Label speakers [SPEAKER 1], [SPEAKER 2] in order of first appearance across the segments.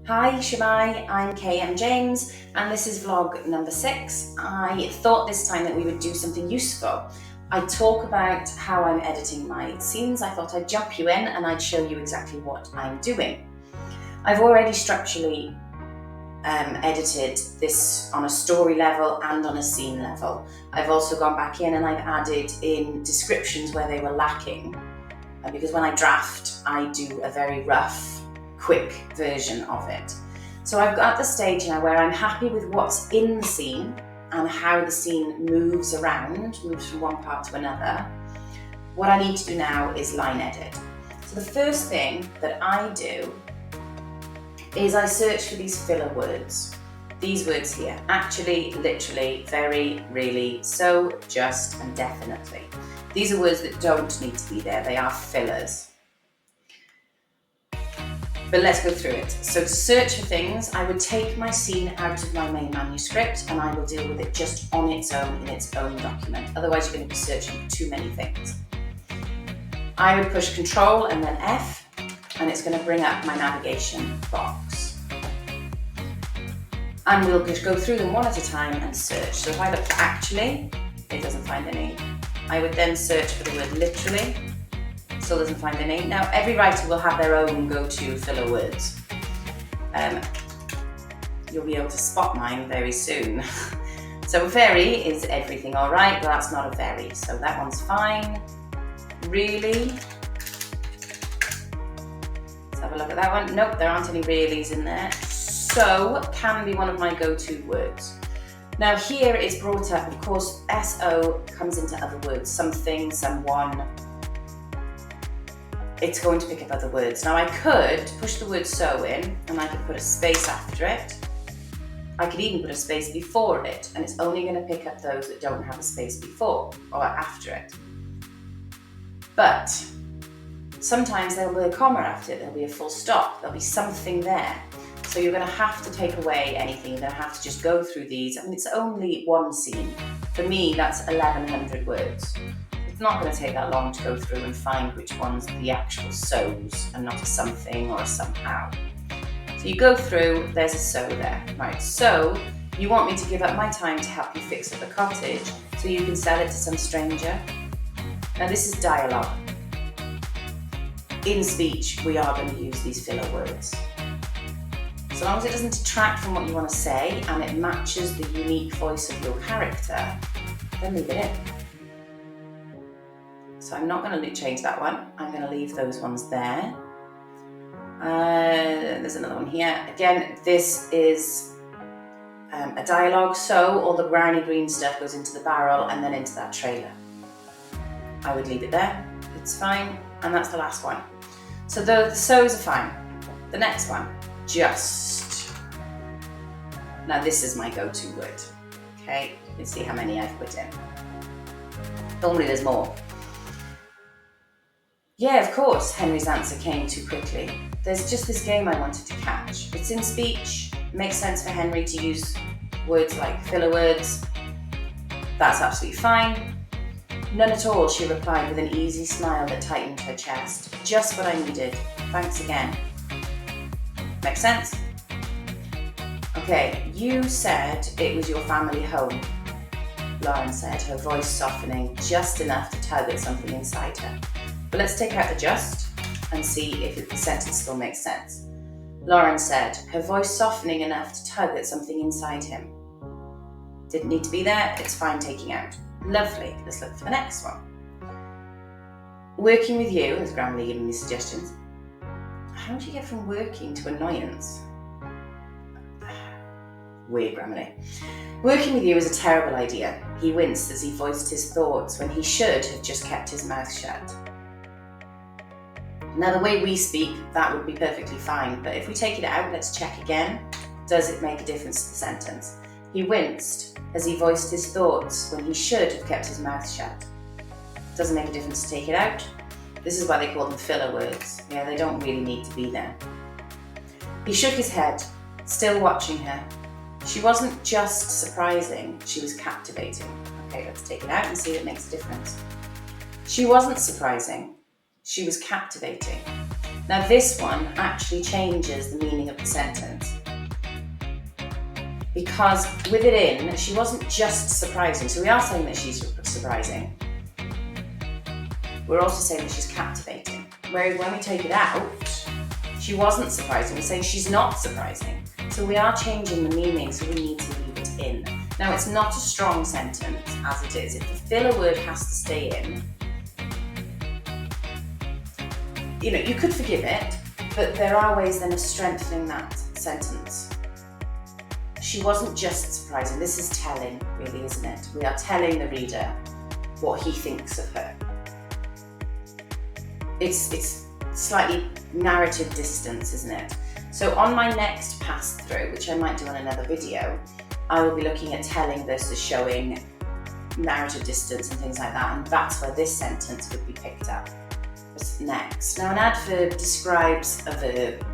[SPEAKER 1] Hi Shemai, I'm KM James and this is vlog number 6. I thought this time that we would do something useful. I talk about how I'm editing my scenes. I thought I'd jump you in and I'd show you exactly what I'm doing. I've already structurally edited this on a story level and on a scene level. I've also gone back in and I've added in descriptions where they were lacking, because when I draft I do a very rough quick version of it. So I've got the stage now where I'm happy with what's in the scene and how the scene moves around, moves from one part to another. What I need to do now is line edit. So the first thing that I do is I search for these filler words. These words here, actually, literally, very, really, so, just, and definitely. These are words that don't need to be there, they are fillers. But let's go through it. So to search for things, I would take my scene out of my main manuscript and I will deal with it just on its own in its own document. Otherwise you're going to be searching for too many things. I would push Control and then F and it's going to bring up my navigation box. And we'll just go through them one at a time and search. So if I look for actually, it doesn't find any. I would then search for the word literally. Still doesn't find any. Now, every writer will have their own go-to filler words. You'll be able to spot mine very soon. So very is everything all right, but that's not a very. So that one's fine. Really. Let's have a look at that one. Nope, there aren't any reallys in there. So can be one of my go-to words. Now here it's brought up, of course, SO comes into other words. Something, someone. It's going to pick up other words. Now I could push the word so in and I could put a space after it. I could even put a space before it and it's only going to pick up those that don't have a space before or after it. But sometimes there'll be a comma after it, there'll be a full stop, there'll be something there. So you're going to have to take away anything, you're going to have to just go through these. I mean, it's only one scene. For me, that's 1100 words. It's not going to take that long to go through and find which one's the actual so's and not a something or a somehow. So you go through, there's a so there. Right, so you want me to give up my time to help you fix up the cottage so you can sell it to some stranger. Now this is dialogue. In speech, we are going to use these filler words. So long as it doesn't detract from what you want to say and it matches the unique voice of your character, then leave it in. So I'm not going to change that one. I'm going to leave those ones there. There's another one here. Again, this is a dialogue. So all the browny green stuff goes into the barrel and then into that trailer. I would leave it there. It's fine. And that's the last one. So the so's are fine. The next one, just. Now this is my go-to word. Okay, you can see how many I've put in. Normally there's more. Yeah, of course, Henry's answer came too quickly. There's just this game I wanted to catch. It's in speech, it makes sense for Henry to use words like filler words. That's absolutely fine. None at all, she replied with an easy smile that tightened her chest. Just what I needed. Thanks again. Makes sense? Okay, you said it was your family home. Lauren said, her voice softening just enough to tug at something inside her. But let's take out the just and see if the sentence still makes sense. Lauren said, her voice softening enough to tug at something inside him. Didn't need to be there, it's fine taking out. Lovely, let's look for the next one. Working with you, as Grammarly giving me suggestions. How do you get from working to annoyance? Weird Grammarly. Working with you is a terrible idea. He winced as he voiced his thoughts when he should have just kept his mouth shut. Now the way we speak, that would be perfectly fine, but if we take it out, let's check again. Does it make a difference to the sentence? He winced as he voiced his thoughts when he should have kept his mouth shut. Doesn't make a difference to take it out. This is why they call them filler words. Yeah, they don't really need to be there. He shook his head, still watching her. She wasn't just surprising, she was captivating. Okay, let's take it out and see if it makes a difference. She wasn't surprising. She was captivating. Now this one actually changes the meaning of the sentence. Because with it in, she wasn't just surprising. So we are saying that she's surprising. We're also saying that she's captivating. Whereas when we take it out, she wasn't surprising. We're saying she's not surprising. So we are changing the meaning, so we need to leave it in. Now it's not a strong sentence as it is. If the filler word has to stay in, you could forgive it, but there are ways then of strengthening that sentence. She wasn't just surprising. This is telling, really, isn't it? We are telling the reader what he thinks of her. It's slightly narrative distance, isn't it? So on my next pass through, which I might do on another video, I will be looking at telling versus showing, narrative distance and things like that, and that's where this sentence would be picked up. Next. Now an adverb describes a verb.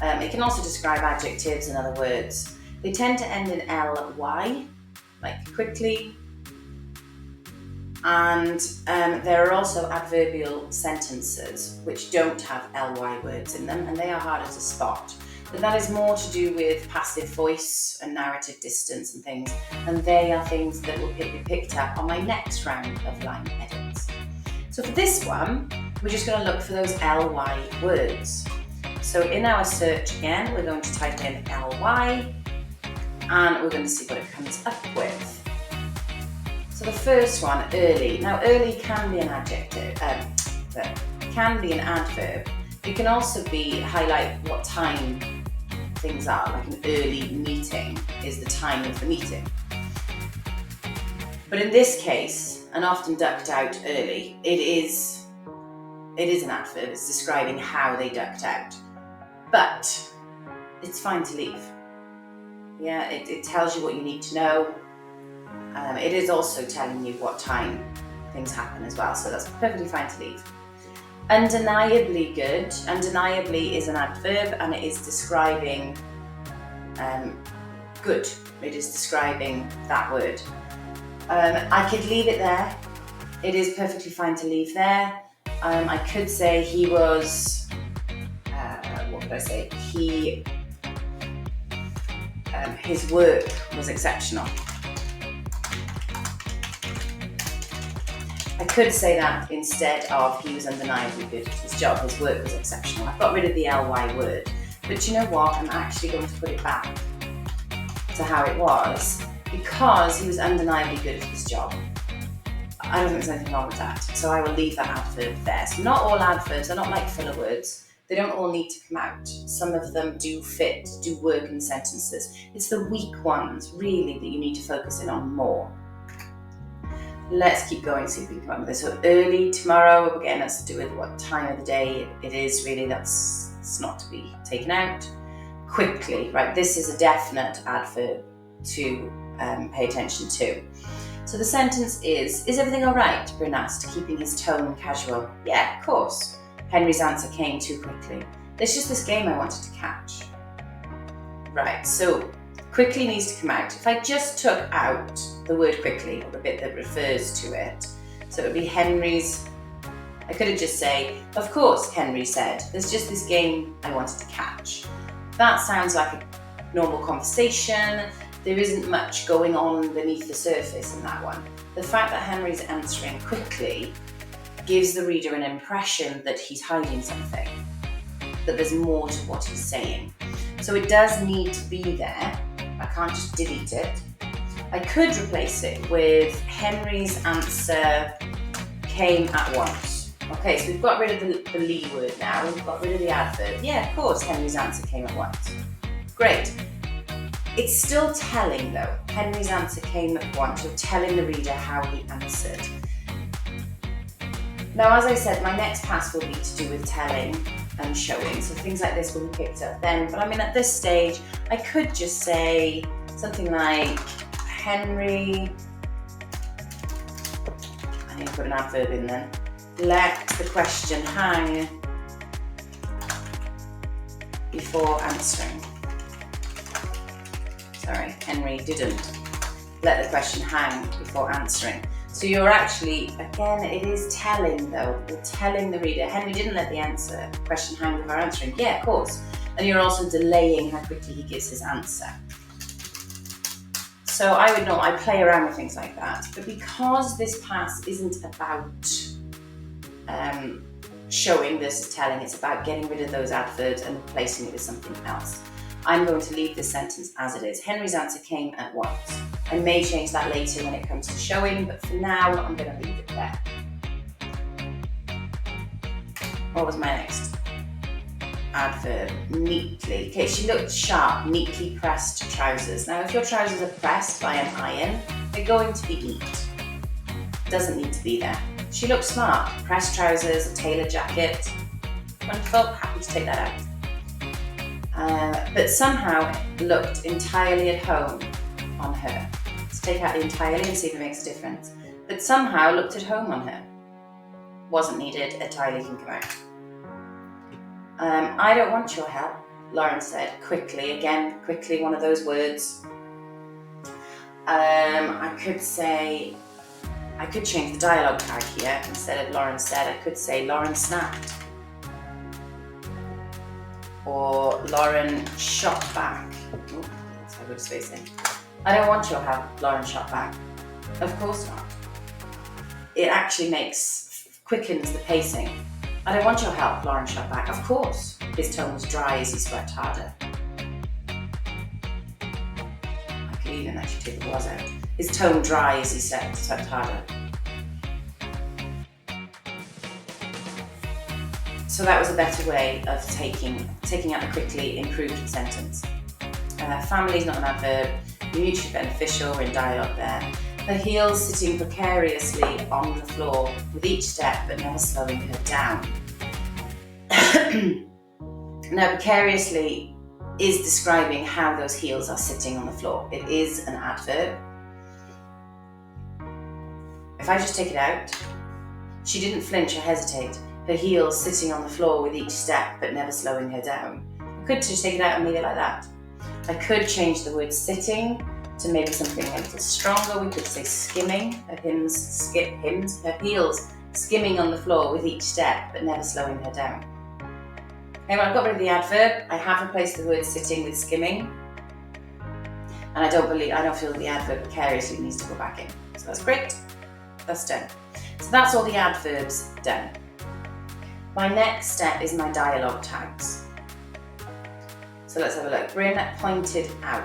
[SPEAKER 1] It can also describe adjectives and other words. They tend to end in ly, like quickly, and there are also adverbial sentences which don't have ly words in them, and they are harder to spot. But that is more to do with passive voice and narrative distance and things, and they are things that will be picked up on my next round of line edits. So for this one, we're just going to look for those ly words. So in our search again, we're going to type in ly, and we're going to see what it comes up with. So the first one, early. Now early can be an adjective, can be an adverb. It can also be highlight what time things are, like an early meeting is the time of the meeting. But in this case, and often ducked out early, it is an adverb. It's describing how they ducked out. But it's fine to leave. Yeah, it tells you what you need to know. It is also telling you what time things happen as well, so that's perfectly fine to leave. Undeniably good. Undeniably is an adverb, and it is describing good. It is describing that word. I could leave it there. It is perfectly fine to leave there. I could say he was, what could I say? His work was exceptional. I could say that instead of he was undeniably good at his job, his work was exceptional. I've got rid of the ly word, but you know what? I'm actually going to put it back to how it was because he was undeniably good at his job. I don't think there's anything wrong with that, so I will leave that adverb there. So not all adverbs are not like filler words. They don't all need to come out. Some of them do fit, do work in sentences. It's the weak ones, really, that you need to focus in on more. Let's keep going, see if we can come up with this. So early, tomorrow, again, that's to do with what time of the day it is, really. It's not to be taken out. Quickly, right, this is a definite adverb to pay attention to. So the sentence is everything all right, Bryn asked, keeping his tone casual. Yeah, of course. Henry's answer came too quickly. There's just this game I wanted to catch. Right, so quickly needs to come out. If I just took out the word quickly, or the bit that refers to it, so it would be Henry's, I could have just say, of course, Henry said, there's just this game I wanted to catch. That sounds like a normal conversation. There isn't much going on beneath the surface in that one. The fact that Henry's answering quickly gives the reader an impression that he's hiding something, that there's more to what he's saying. So it does need to be there. I can't just delete it. I could replace it with Henry's answer came at once. Okay, so we've got rid of the Lee word now. We've got rid of the adverb. Yeah, of course, Henry's answer came at once. Great. It's still telling though. Henry's answer came at once. You're telling the reader how he answered. Now, as I said, my next pass will be to do with telling and showing. So things like this will be picked up then. But I mean, at this stage, I could just say something like, Henry, I need to put an adverb in then, let the question hang before answering. Sorry, Henry didn't let the question hang before answering. So you're actually, again, it is telling though. You're telling the reader. Henry didn't let the question hang with our answering. Yeah, of course. And you're also delaying how quickly he gives his answer. So I would know, I play around with things like that. But because this pass isn't about showing versus telling, it's about getting rid of those adverbs and replacing it with something else, I'm going to leave this sentence as it is. Henry's answer came at once. I may change that later when it comes to showing, but for now, I'm going to leave it there. What was my next adverb? Neatly. Okay, she looked sharp, neatly pressed trousers. Now, if your trousers are pressed by an iron, they're going to be neat. Doesn't need to be there. She looked smart. Pressed trousers, a tailored jacket. Wonderful, happy to take that out. But somehow looked entirely at home on her. Let's take out the entirely and see if it makes a difference. But somehow looked at home on her. Wasn't needed, entirely can come out. I don't want your help, Lauren said quickly. Again, quickly, one of those words. I could change the dialogue tag here. Instead of Lauren said, I could say Lauren snapped. Or Lauren shot back. Oh, that's how good spacing. I don't want your help, Lauren shot back. Of course not. It actually quickens the pacing. I don't want your help, Lauren shot back. Of course. His tone was dry as he swept harder. I could even actually take the was out. His tone dry as he swept harder. So that was a better way of taking out the quickly, improved the sentence. Family is not an adverb. Mutually beneficial, we're in dialogue there. Her heels sitting precariously on the floor with each step but never slowing her down. Now, precariously is describing how those heels are sitting on the floor. It is an adverb. If I just take it out, she didn't flinch or hesitate. Her heels sitting on the floor with each step but never slowing her down. I could just take it out and leave it like that. I could change the word sitting to maybe something a little stronger. We could say skimming. Her heels skimming on the floor with each step but never slowing her down. Okay, when I've got rid of the adverb, I have replaced the word sitting with skimming. And I don't feel that the adverb precariously needs to go back in. So that's great. That's done. So that's all the adverbs done. My next step is my dialogue tags. So let's have a look. Bryn pointed out.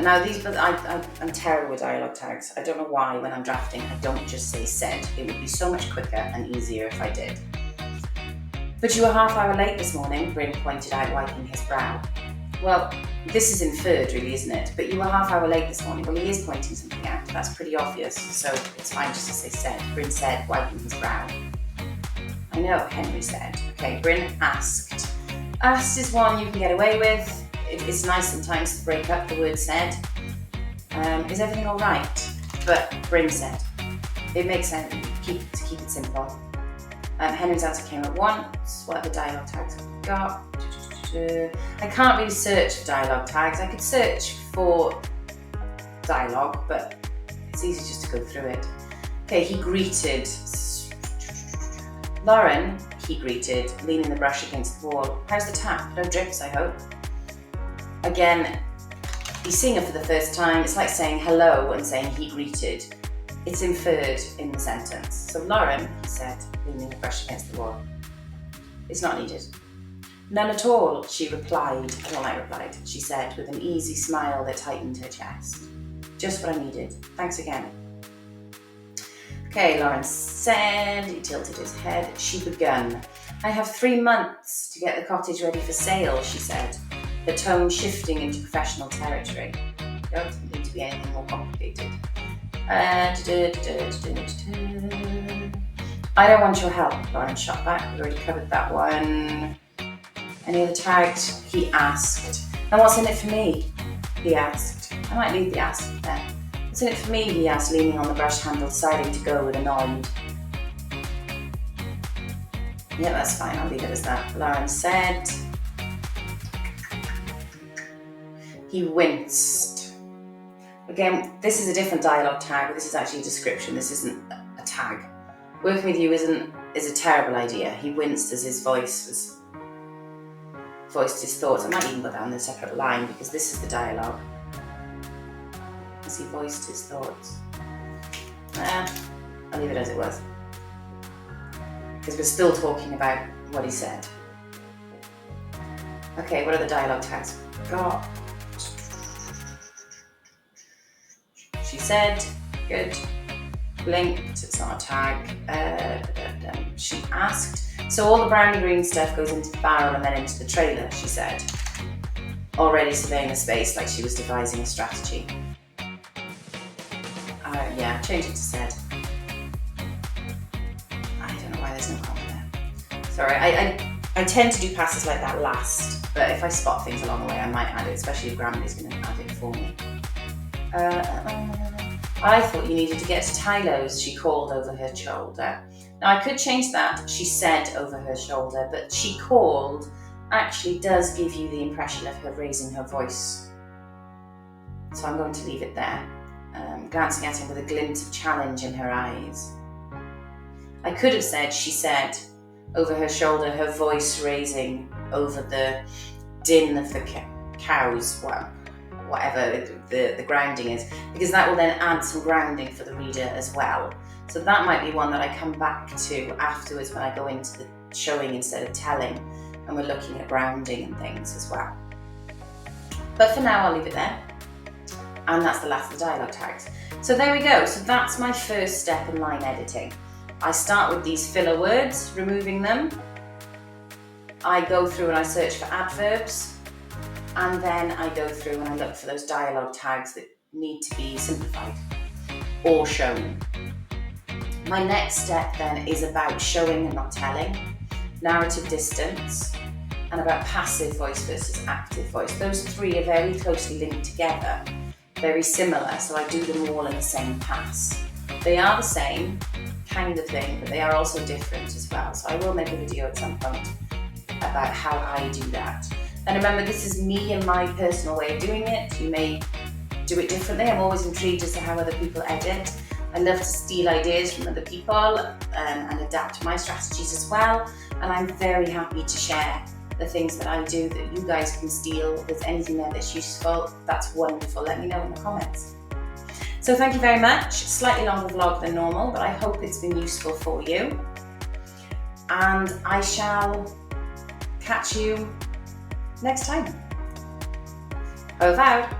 [SPEAKER 1] Now I'm terrible with dialogue tags. I don't know why when I'm drafting I don't just say said. It would be so much quicker and easier if I did. But you were half hour late this morning, Bryn pointed out, wiping his brow. Well, this is inferred really, isn't it? But you were half hour late this morning. Well, he is pointing something out. That's pretty obvious, so it's fine just to say said. Bryn said, wiping his brow. I know, Henry said. Okay, Bryn asked. Asked is one you can get away with. It's nice sometimes to break up the word said. Is everything all right? But Bryn said. It makes sense to keep it simple. Henry's answer came at once. What other dialogue tags have we got? I can't really search for dialogue tags. I could search for dialogue, but it's easy just to go through it. Okay, he greeted. Lauren, he greeted, leaning the brush against the wall. How's the tap? No drips, I hope. Again, he's seeing her for the first time. It's like saying hello and saying he greeted. It's inferred in the sentence. So Lauren, he said, leaning the brush against the wall. It's not needed. None at all, she replied. I replied, she said, with an easy smile that tightened her chest. Just what I needed. Thanks again. Okay, Lauren said, he tilted his head. She begun. I have 3 months to get the cottage ready for sale, she said, her tone shifting into professional territory. It doesn't need to be anything more complicated. I don't want your help, Lauren shot back. We've already covered that one. Any other tags? He asked. And what's in it for me? He asked. I might leave the ask there. What's in it for me? He asked, leaning on the brush handle, deciding to go with a nod. Yeah, that's fine. I'll leave it as that. Lauren said. He winced. Again, this is a different dialogue tag. This is actually a description. This isn't a tag. Working with you is a terrible idea. He winced as his voiced his thoughts. I might even put that on a separate line because this is the dialogue. As he voiced his thoughts. I'll leave it as it was. Because we're still talking about what he said. Okay, what are the dialogue tags? Got. She said, good. Blinked, it's not a tag. She asked. So all the brownie green stuff goes into the barrel and then into the trailer, she said. Already surveying the space like she was devising a strategy. Yeah, change it to said. I don't know why there's no comma there. Sorry, I tend to do passes like that last, but if I spot things along the way, I might add it, especially if Grammarly's going to add it for me. I thought you needed to get to Tylo's, she called over her shoulder. Now I could change that, she said over her shoulder, but she called actually does give you the impression of her raising her voice. So I'm going to leave it there, glancing at him with a glint of challenge in her eyes. I could have said, she said, over her shoulder, her voice raising over the din of the cows, whatever the grounding is, because that will then add some grounding for the reader as well. So that might be one that I come back to afterwards when I go into the showing instead of telling, and we're looking at grounding and things as well. But for now, I'll leave it there. And that's the last of the dialogue tags. So there we go. So that's my first step in line editing. I start with these filler words, removing them. I go through and I search for adverbs. And then I go through and I look for those dialogue tags that need to be simplified or shown. My next step then is about showing and not telling, narrative distance, and about passive voice versus active voice. Those three are very closely linked together, very similar, so I do them all in the same pass. They are the same kind of thing, but they are also different as well. So I will make a video at some point about how I do that. And remember, this is me and my personal way of doing it. You may do it differently. I'm always intrigued as to how other people edit. I love to steal ideas from other people and adapt my strategies as well. And I'm very happy to share the things that I do that you guys can steal. If there's anything there that's useful, that's wonderful. Let me know in the comments. So thank you very much. Slightly longer vlog than normal, but I hope it's been useful for you. And I shall catch you next time. Over out.